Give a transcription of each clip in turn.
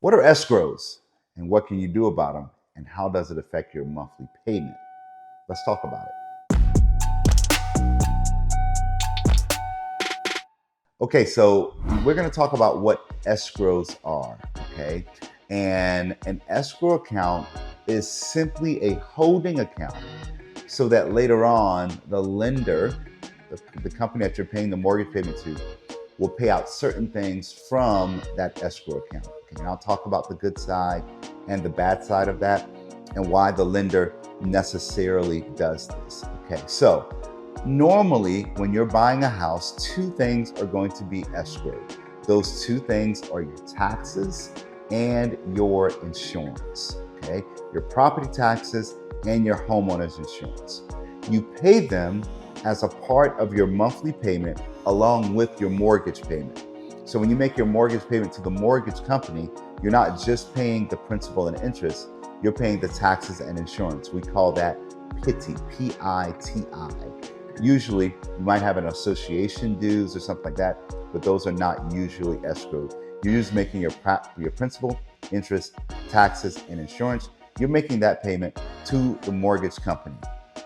What are escrows and what can you do about them and how does it affect your monthly payment? Let's talk about it. Okay, so we're going to talk about what escrows are, okay? And an escrow account is simply a holding account so that later on the lender, the company that you're paying the mortgage payment to, will pay out certain things from that escrow account. Okay, and I'll talk about the good side and the bad side of that and why the lender necessarily does this. Okay, so normally when you're buying a house, two things are going to be escrowed. Those two things are your taxes and your insurance, okay? Your property taxes and your homeowner's insurance. You pay them as a part of your monthly payment along with your mortgage payment. So when you make your mortgage payment to the mortgage company, you're not just paying the principal and interest, you're paying the taxes and insurance. We call that PITI, P-I-T-I. Usually you might have an association dues or something like that, but those are not usually escrowed. You're just making your principal, interest, taxes, and insurance. You're making that payment to the mortgage company.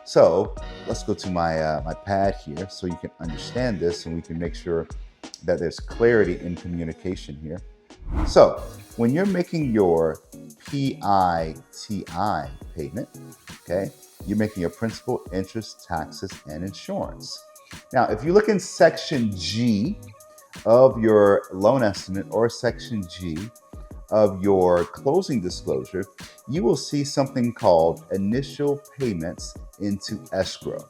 So let's go to my pad here so you can understand this and we can make sure that there's clarity in communication here. So when you're making your PITI payment, okay, you're making your principal, interest, taxes, and insurance. Now, if you look in section G of your loan estimate or section G of your closing disclosure, you will see something called initial payments into escrow.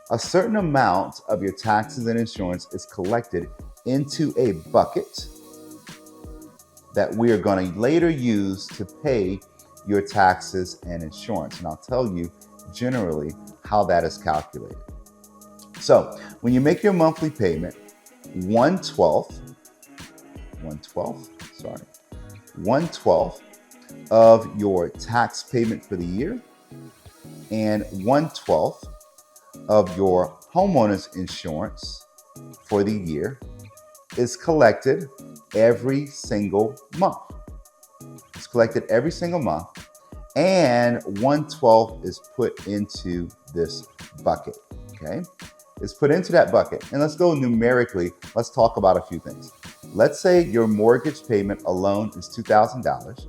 A certain amount of your taxes and insurance is collected into a bucket that we are going to later use to pay your taxes and insurance. And I'll tell you generally how that is calculated. So when you make your monthly payment, 1/12 of your tax payment for the year and 1/12 of your homeowner's insurance for the year is collected every single month. It's collected every single month, and 1/12 is put into this bucket, okay? It's put into that bucket. And let's go numerically. Let's talk about a few things. Let's say your mortgage payment alone is $2,000,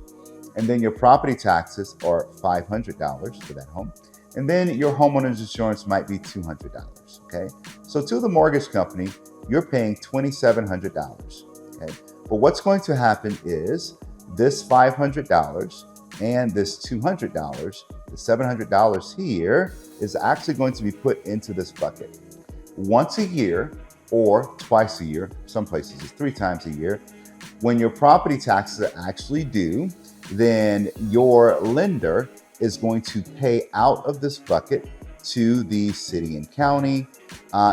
and then your property taxes are $500 for that home. And then your homeowner's insurance might be $200, okay? So to the mortgage company, you're paying $2,700, okay? But what's going to happen is this $500 and this $200, the $700 here, is actually going to be put into this bucket. Once a year or twice a year, some places it's 3 times a year, when your property taxes are actually due, then your lender is going to pay out of this bucket to the city and county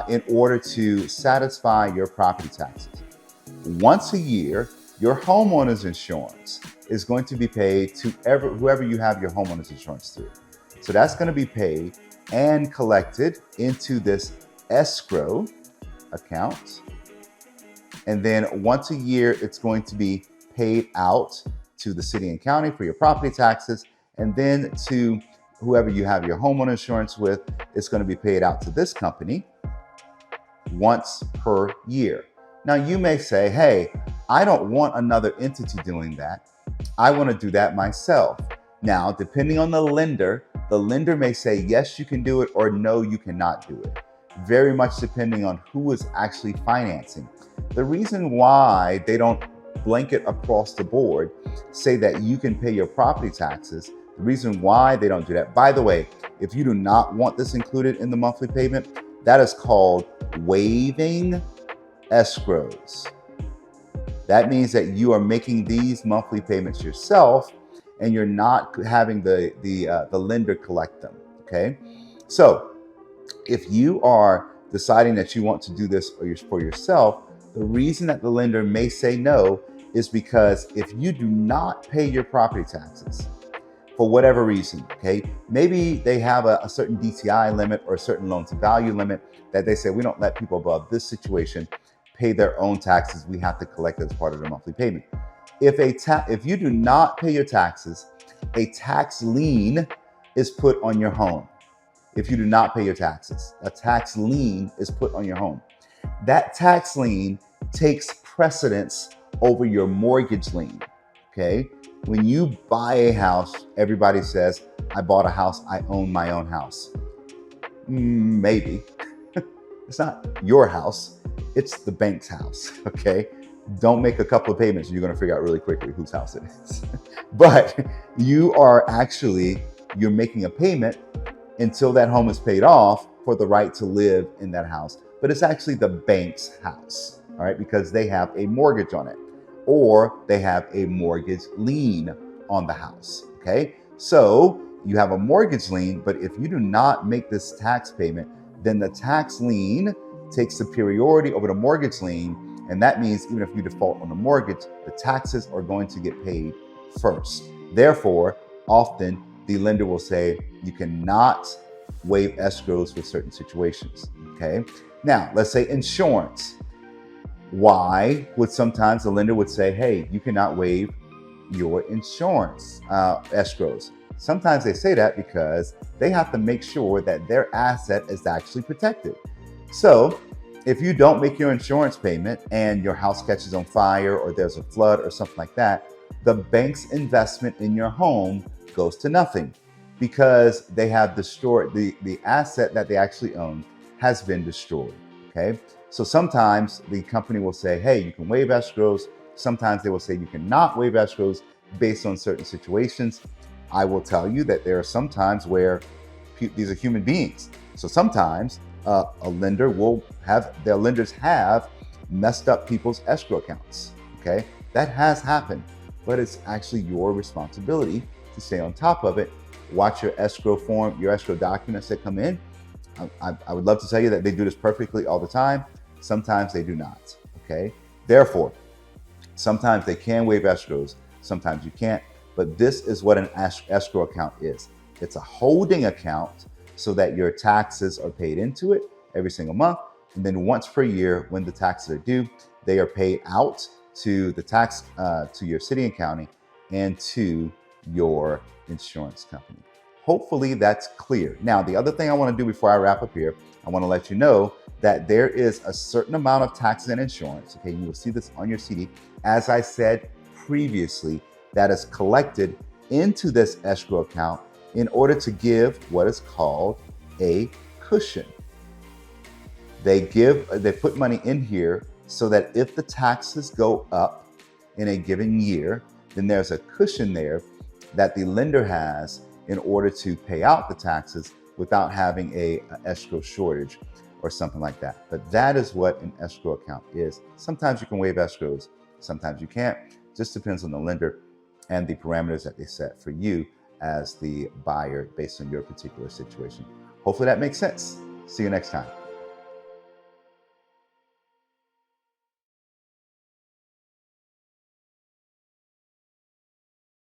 in order to satisfy your property taxes. Once a year, your homeowner's insurance is going to be paid to whoever you have your homeowner's insurance through. So that's going to be paid and collected into this escrow account. And then once a year, it's going to be paid out to the city and county for your property taxes. And then to whoever you have your homeowner insurance with, it's going to be paid out to this company once per year. Now you may say, hey, I don't want another entity doing that. I want to do that myself. Now, depending on the lender may say, yes, you can do it, or no, you cannot do it. Very much depending on who is actually financing. The reason why they don't blanket across the board say that you can pay your property taxes, the reason why they don't do that, by the way, if you do not want this included in the monthly payment, that is called waiving escrows. That means that you are making these monthly payments yourself and you're not having the lender collect them, okay? So if you are deciding that you want to do this for yourself, the reason that the lender may say no is because if you do not pay your property taxes for whatever reason, okay, maybe they have a certain DTI limit or a certain loan to value limit that they say, we don't let people above this situation pay their own taxes. We have to collect as part of their monthly payment. If you do not pay your taxes, a tax lien is put on your home. If you do not pay your taxes, a tax lien is put on your home. That tax lien takes precedence over your mortgage lien. Okay? When you buy a house, everybody says, I bought a house, I own my own house. Maybe. It's not your house, it's the bank's house. Okay? Don't make a couple of payments and you're going to figure out really quickly whose house it is. But you're making a payment until that home is paid off for the right to live in that house. But it's actually the bank's house, all right, because they have a mortgage on it or they have a mortgage lien on the house, okay? So you have a mortgage lien, but if you do not make this tax payment, then the tax lien takes superiority over the mortgage lien. And that means even if you default on the mortgage, the taxes are going to get paid first. Therefore, often the lender will say you cannot waive escrows for certain situations, okay? Now, let's say insurance. Why would sometimes the lender would say, hey, you cannot waive your insurance escrows? Sometimes they say that because they have to make sure that their asset is actually protected. So if you don't make your insurance payment and your house catches on fire or there's a flood or something like that, the bank's investment in your home goes to nothing because they have destroyed the asset that they actually own has been destroyed. Okay. So sometimes the company will say, hey, you can waive escrows. Sometimes they will say you cannot waive escrows based on certain situations. I will tell you that there are some times where these are human beings. So sometimes a lender will have, their lenders have messed up people's escrow accounts. Okay. That has happened, but it's actually your responsibility to stay on top of it. Watch your escrow form, your escrow documents that come in. I would love to tell you that they do this perfectly all the time. Sometimes they do not, okay? Therefore, sometimes they can waive escrows, sometimes you can't, but this is what an escrow account is. It's a holding account so that your taxes are paid into it every single month. And then once per year, when the taxes are due, they are paid out to the tax, to your city and county and to your insurance company. Hopefully that's clear. Now, the other thing I want to do before I wrap up here, I want to let you know that there is a certain amount of taxes and insurance. Okay, you will see this on your CD. As I said previously, that is collected into this escrow account in order to give what is called a cushion. They put money in here so that if the taxes go up in a given year, then there's a cushion there that the lender has in order to pay out the taxes without having an escrow shortage or something like that. But that is what an escrow account is. Sometimes you can waive escrows, sometimes you can't. Just depends on the lender and the parameters that they set for you as the buyer based on your particular situation. Hopefully that makes sense. See you next time.